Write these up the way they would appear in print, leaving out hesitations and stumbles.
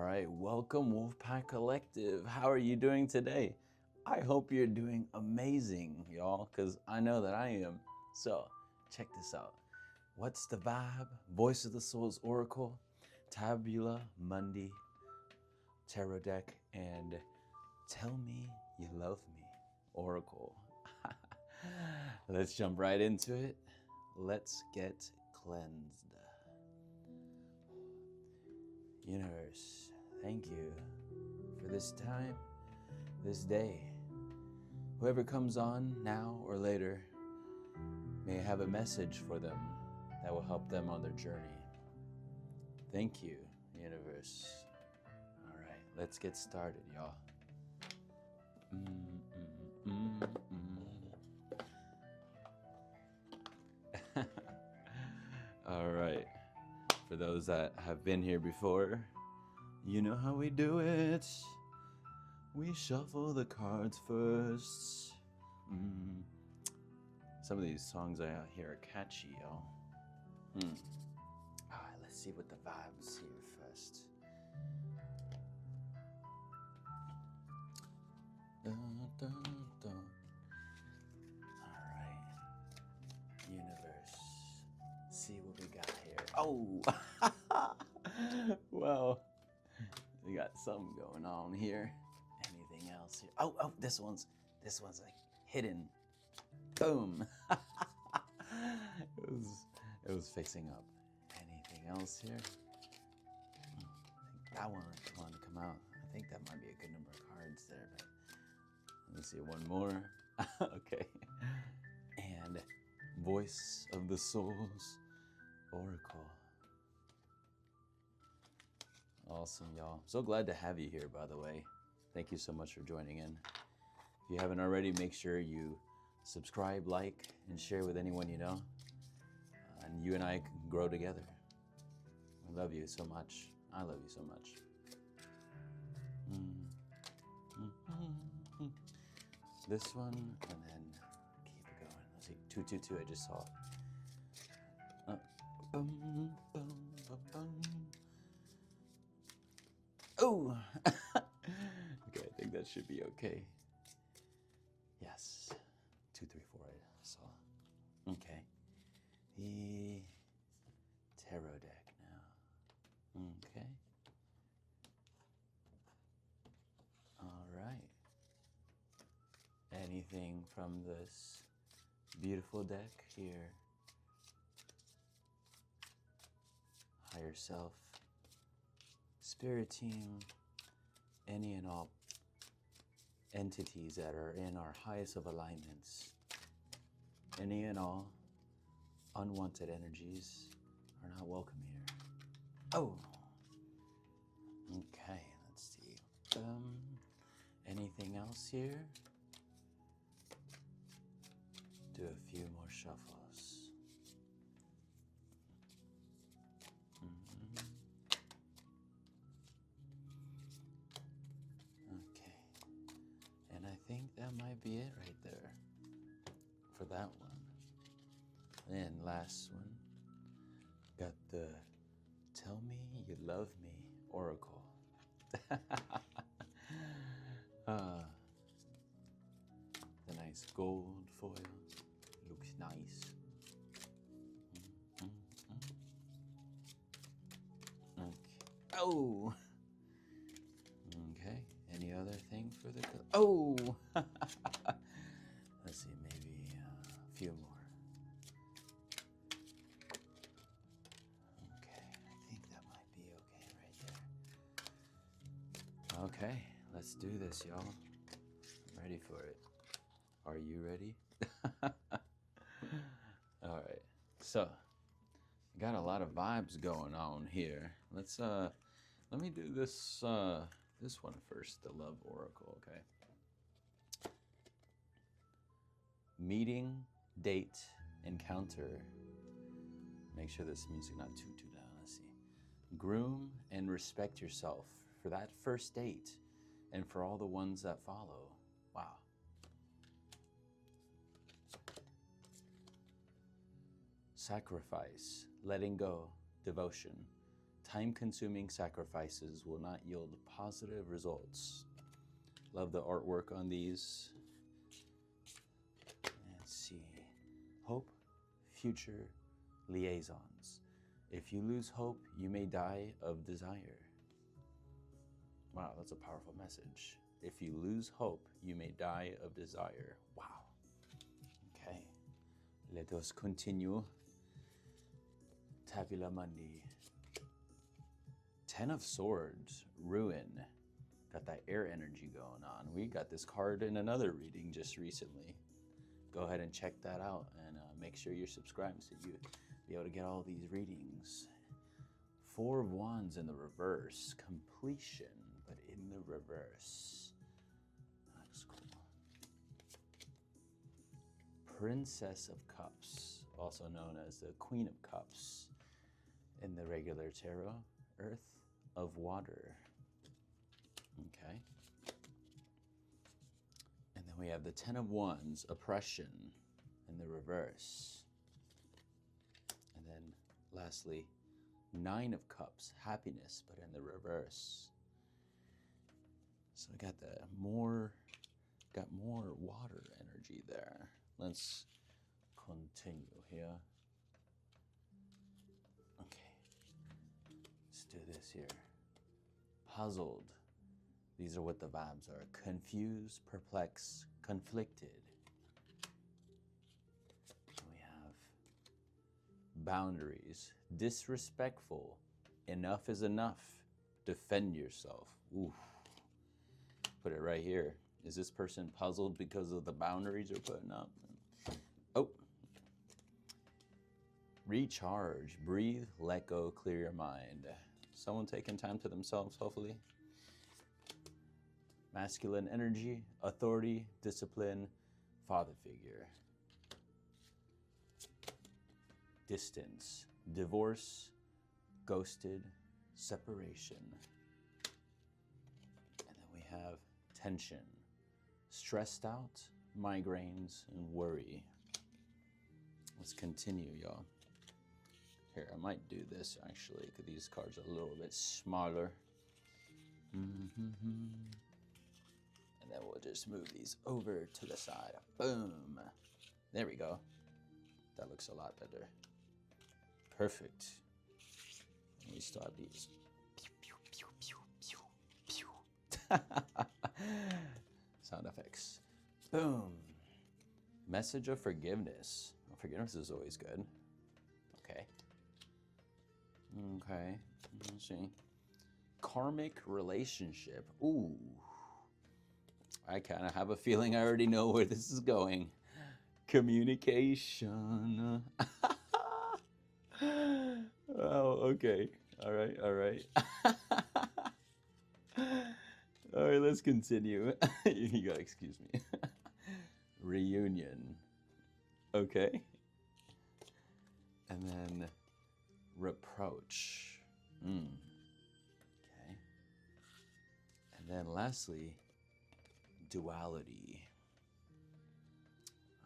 All right, welcome Wolfpack Collective. How are you doing today? I hope you're doing amazing, y'all, because I know that I am. So, check this out. What's the vibe? Voice of the Soul's Oracle, Tabula Mundi, Tarot Deck, and Tell Me You Love Me, Oracle. Let's jump right into it. Let's get cleansed. Universe, thank you for this time, this day. Whoever comes on now or later may have a message for them that will help them on their journey. Thank you, universe. All right, let's get started, y'all. All right. For those that have been here before, you know how we do it. We shuffle the cards first. Some of these songs I hear are catchy, y'all. All right, let's see what the vibes here first. Dun, dun, dun. All right, universe. See what we got here. Oh, well, we got something going on here. Anything else here? Oh, this one's like hidden. Boom. it was fixing up. Anything else here? I think that one wanted to come out. I think that might be a good number of cards there, but let me see one more. Okay. And Voice of the Soul's Oracle. Awesome, y'all. So glad to have you here, by the way. Thank you so much for joining in. If you haven't already, make sure you subscribe, like, and share with anyone you know. And you and I can grow together. I love you so much. I love you so much. This one, and then keep it going. Let's see, 222 I just saw. Oh! Okay, I think that should be okay. Yes. 2, 3, 4 I saw. Okay. The tarot deck now. Okay. All right. Anything from this beautiful deck here? Higher self, spirit team, any and all entities that are in our highest of alignments, any and all unwanted energies are not welcome here. Oh, okay, let's see. Anything else here? Do a few more shuffles. Okay, and I think that might be it right there for that one. And last one, got the Tell Me You Love Me Oracle. The nice gold foil, looks nice. Okay. Oh! Okay, any other thing for the... Oh! Let's see, maybe a few more. Okay, I think that might be okay right there. Okay, let's do this, y'all. I'm ready for it. Are you ready? All right, so got a lot of vibes going on here. Let's let me do this this one first, the Love Oracle, okay? Meeting, date, encounter. Make sure this music not too loud. Let's see. Groom and respect yourself for that first date and for all the ones that follow. Wow. Sacrifice, letting go, devotion, Time-consuming sacrifices will not yield positive results. Love the artwork on these. Let's see. Hope, future, liaisons. If you lose hope, you may die of desire. Wow, that's a powerful message. If you lose hope, you may die of desire. Wow. Okay. Let us continue. Tabula Mundi. 10 of Swords, Ruin. Got that air energy going on. We got this card in another reading just recently. Go ahead and check that out and make sure you're subscribed so you be able to get all these readings. 4 of Wands in the reverse. Completion, but in the reverse. That's cool. Princess of Cups, also known as the Queen of Cups in the regular tarot. Earth of Water. Okay. And then we have the 10 of Wands, Oppression in the reverse. And then lastly, 9 of Cups, Happiness, but in the reverse. So I got more water energy there. Let's continue here. Okay. Let's do this here. Puzzled. These are what the vibes are. Confused, perplexed, conflicted. We have boundaries. Disrespectful. Enough is enough. Defend yourself. Oof. Put it right here. Is this person puzzled because of the boundaries they're putting up? Oh. Recharge. Breathe, let go, clear your mind. Someone taking time to themselves, hopefully. Masculine energy, authority, discipline, father figure. Distance, divorce, ghosted, separation. And then we have tension, stressed out, migraines, and worry. Let's continue, y'all. Here, I might do this actually, because these cards are a little bit smaller. And then we'll just move these over to the side. Boom. There we go. That looks a lot better. Perfect. And we still have these. Sound effects. Boom. Message of forgiveness. Forgiveness is always good. Okay. Okay. Let's see. Karmic relationship. Ooh. I kind of have a feeling I already know where this is going. Communication. Oh, okay. All right, all right. All right, let's continue. You gotta excuse me. Reunion. Okay. And then reproach. Okay. And then lastly, duality.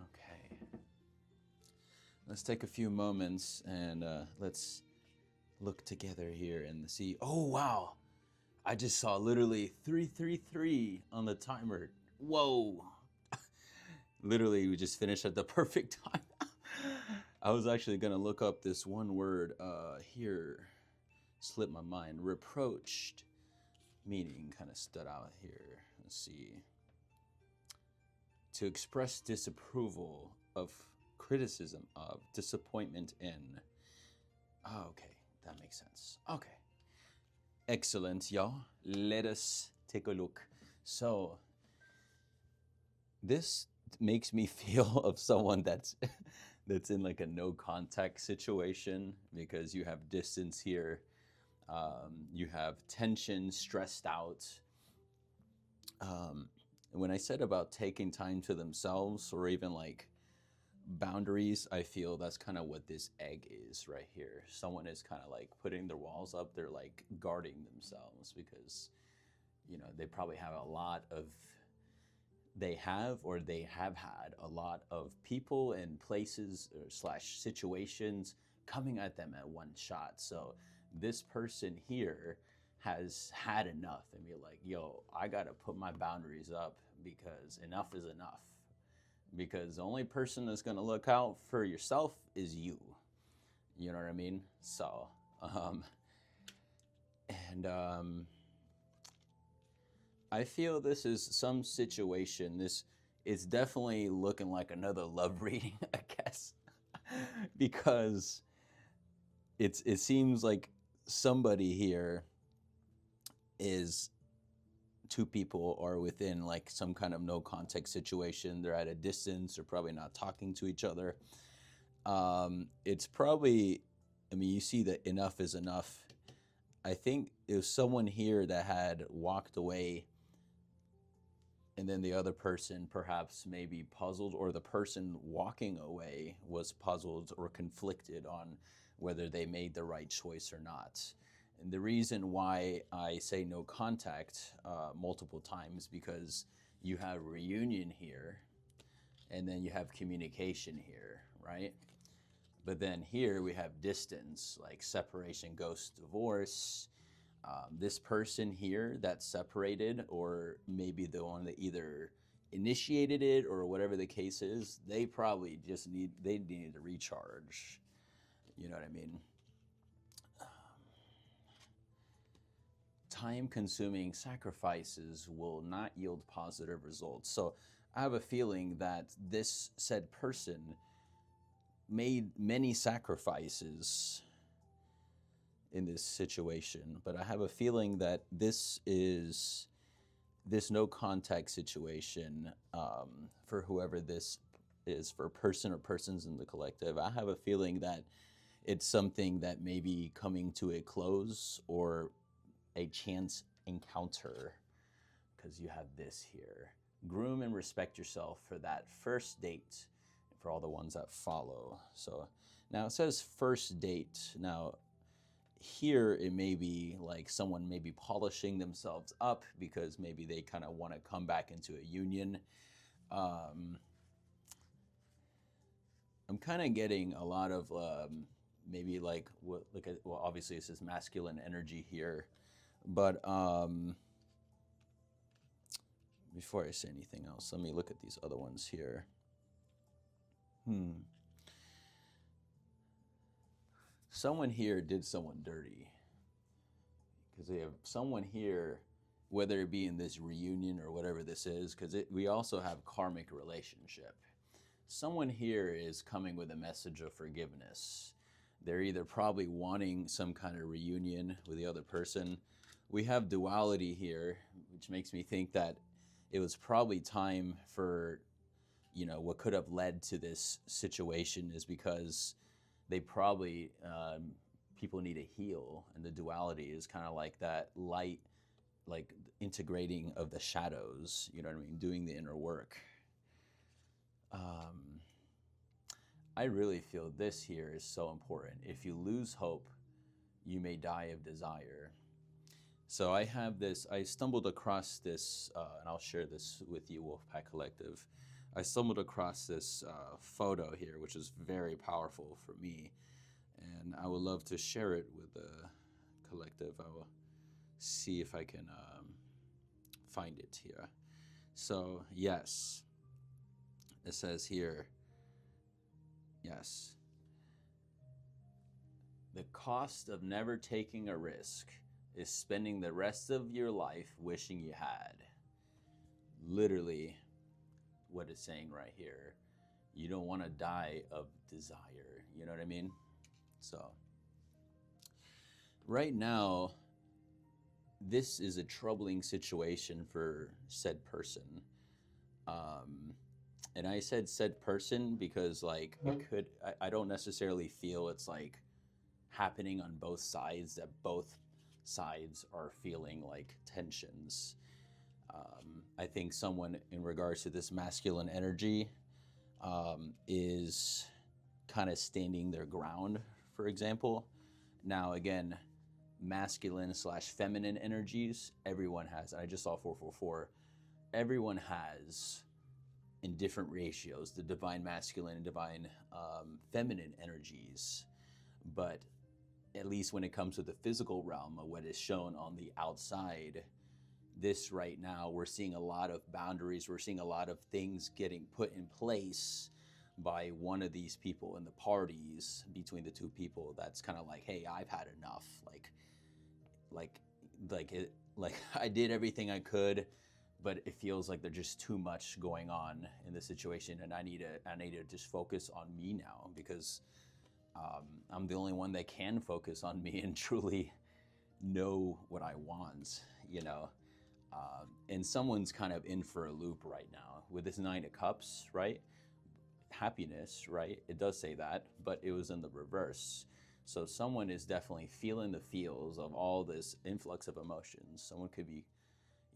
Okay. Let's take a few moments and let's look together here and see. Oh, wow. I just saw literally 333 on the timer. Whoa. Literally, we just finished at the perfect time. I was actually going to look up this one word here. Slipped my mind. Reproached. Meaning kind of stood out here. Let's see. To express disapproval of, criticism of, disappointment in. Oh, okay. That makes sense. Okay. Excellent, y'all. Let us take a look. So, this makes me feel of someone that's in like a no contact situation, because you have distance here. You have tension, stressed out. When I said about taking time to themselves, or even like boundaries, I feel that's kind of what this egg is right here. Someone is kind of like putting their walls up. They're like guarding themselves because, you know, they probably have a lot of, they have had a lot of people and places or / situations coming at them at one shot. So this person here has had enough and be like, yo, I got to put my boundaries up because enough is enough. Because the only person that's going to look out for yourself is you. You know what I mean? So, and I feel this is some situation. This is definitely looking like another love reading, I guess, because it seems like somebody here is two people are within like some kind of no contact situation. They're at a distance. They're probably not talking to each other. It's probably, I mean, you see that enough is enough. I think it was someone here that had walked away, and then the other person perhaps maybe puzzled, or the person walking away was puzzled or conflicted on whether they made the right choice or not. And the reason why I say no contact multiple times, because you have reunion here, and then you have communication here, right? But then here we have distance, like separation, ghost, divorce. This person here that's separated, or maybe the one that either initiated it or whatever the case is, they probably just need to recharge. You know what I mean? Time-consuming sacrifices will not yield positive results. So I have a feeling that this said person made many sacrifices in this situation, but I have a feeling that this no contact situation, for whoever this is, for person or persons in the collective, I have a feeling that it's something that may be coming to a close, or a chance encounter, because you have this here. Groom and respect yourself for that first date, for all the ones that follow. So now it says first date. Now here it may be like someone may be polishing themselves up because maybe they kind of want to come back into a union. I'm kind of getting a lot of maybe like what, look at, well, obviously this is masculine energy here, but before I say anything else, let me look at these other ones here. Someone here did someone dirty, because they have someone here, whether it be in this reunion or whatever this is, because we also have karmic relationship. Someone here is coming with a message of forgiveness. They're either probably wanting some kind of reunion with the other person. We have duality here, which makes me think that it was probably time for, you know, what could have led to this situation is because they probably, people need to heal. And the duality is kind of like that light, like integrating of the shadows, you know what I mean? Doing the inner work. I really feel this here is so important. If you lose hope, you may die of desire. So I have this, I stumbled across this, and I'll share this with you, Wolfpack Collective. I stumbled across this photo here, which is very powerful for me. And I would love to share it with the collective. I will see if I can find it here. So yes, it says here, yes. The cost of never taking a risk is spending the rest of your life wishing you had. Literally what it's saying right here. You don't want to die of desire. You know what I mean? So right now, this is a troubling situation for said person. And I said said person because like it could, I don't necessarily feel it's like happening on both sides, that both sides are feeling like tensions. I think someone in regards to this masculine energy is kind of standing their ground, for example. Now, again, masculine slash feminine energies, everyone has. I just saw 444. Everyone has, in different ratios, the divine masculine and divine feminine energies. But at least when it comes to the physical realm of what is shown on the outside, this right now, we're seeing a lot of boundaries. We're seeing a lot of things getting put in place by one of these people in the parties between the two people. That's kind of like, hey, I've had enough. Like I did everything I could, but it feels like there's just too much going on in the situation, and I need to just focus on me now, because I'm the only one that can focus on me and truly know what I want, you know. And someone's kind of in for a loop right now with this Nine of Cups, right? Happiness, right? It does say that, but it was in the reverse. So someone is definitely feeling the feels of all this influx of emotions. Someone could be,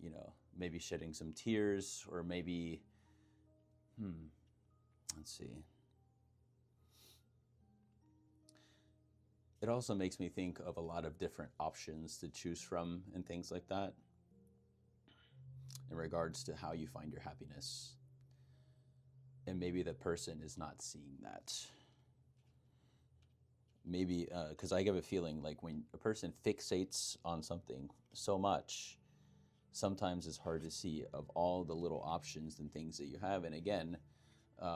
you know, maybe shedding some tears, or maybe, let's see. It also makes me think of a lot of different options to choose from and things like that in regards to how you find your happiness. And maybe the person is not seeing that. Maybe, because I get a feeling like when a person fixates on something so much, sometimes it's hard to see of all the little options and things that you have. And again,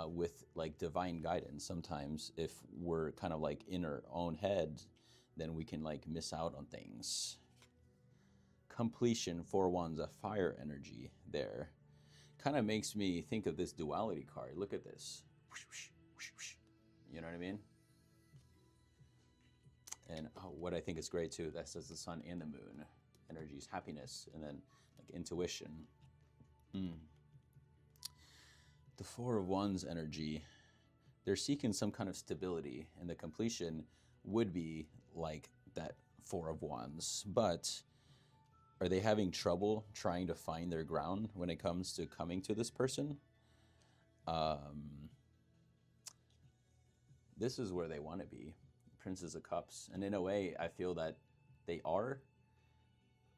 with like divine guidance, sometimes if we're kind of like in our own head, then we can like miss out on things. Completion, 4-1's a fire energy there. Kind of makes me think of this duality card. Look at this. You know what I mean? And what I think is great too, that says the sun and the moon. Energies, happiness, and then like intuition. The 4 of Wands energy, they're seeking some kind of stability, and the completion would be like that 4 of Wands. But are they having trouble trying to find their ground when it comes to coming to this person? This is where they want to be. Princess of Cups. And in a way, I feel that they are,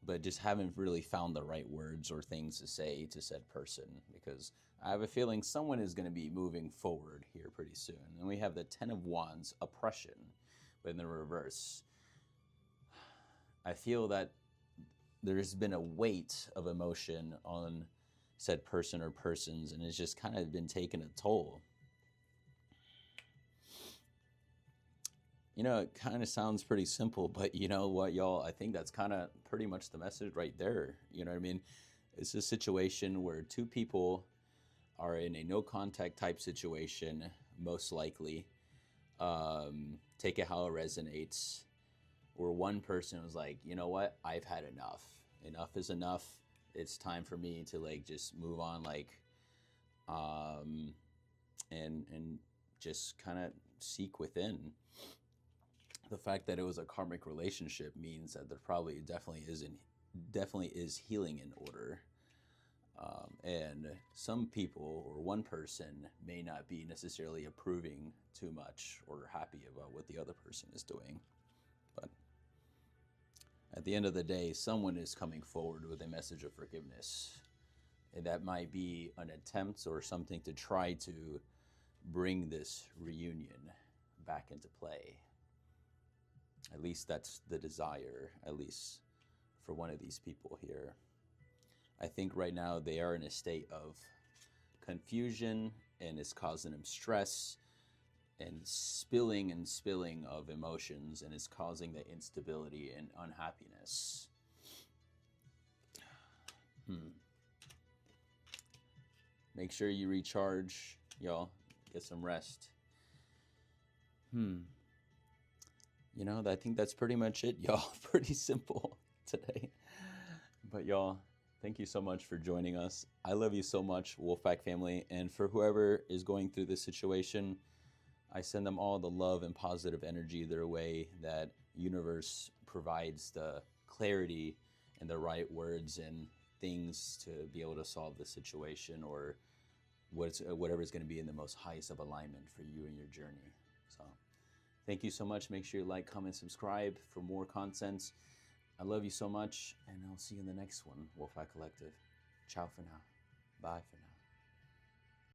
but just haven't really found the right words or things to say to said person, because I have a feeling someone is going to be moving forward here pretty soon. And we have the 10 of Wands, oppression, but in the reverse. I feel that there's been a weight of emotion on said person or persons, and it's just kind of been taking a toll. You know, it kind of sounds pretty simple, but you know what, y'all? I think that's kind of pretty much the message right there. You know what I mean? It's a situation where two people are in a no contact type situation, most likely. Take it how it resonates. Where one person was like, you know what? I've had enough. Enough is enough. It's time for me to like just move on, like, and just kind of seek within. The fact that it was a karmic relationship means that there probably definitely is healing in order. And some people or one person may not be necessarily approving too much or happy about what the other person is doing. But at the end of the day, someone is coming forward with a message of forgiveness. And that might be an attempt or something to try to bring this reunion back into play. At least that's the desire, at least for one of these people here. I think right now they are in a state of confusion, and it's causing them stress and spilling of emotions, and it's causing the instability and unhappiness. Make sure you recharge, y'all. Get some rest. You know, I think that's pretty much it, y'all. Pretty simple today. But y'all, thank you so much for joining us. I love you so much, Wolfpack family. And for whoever is going through this situation, I send them all the love and positive energy their way, that universe provides the clarity and the right words and things to be able to solve the situation, or whatever is going to be in the most highest of alignment for you and your journey. So thank you so much. Make sure you like, comment, subscribe for more content. I love you so much, and I'll see you in the next one, Wolfpack Collective. Ciao for now. Bye for now.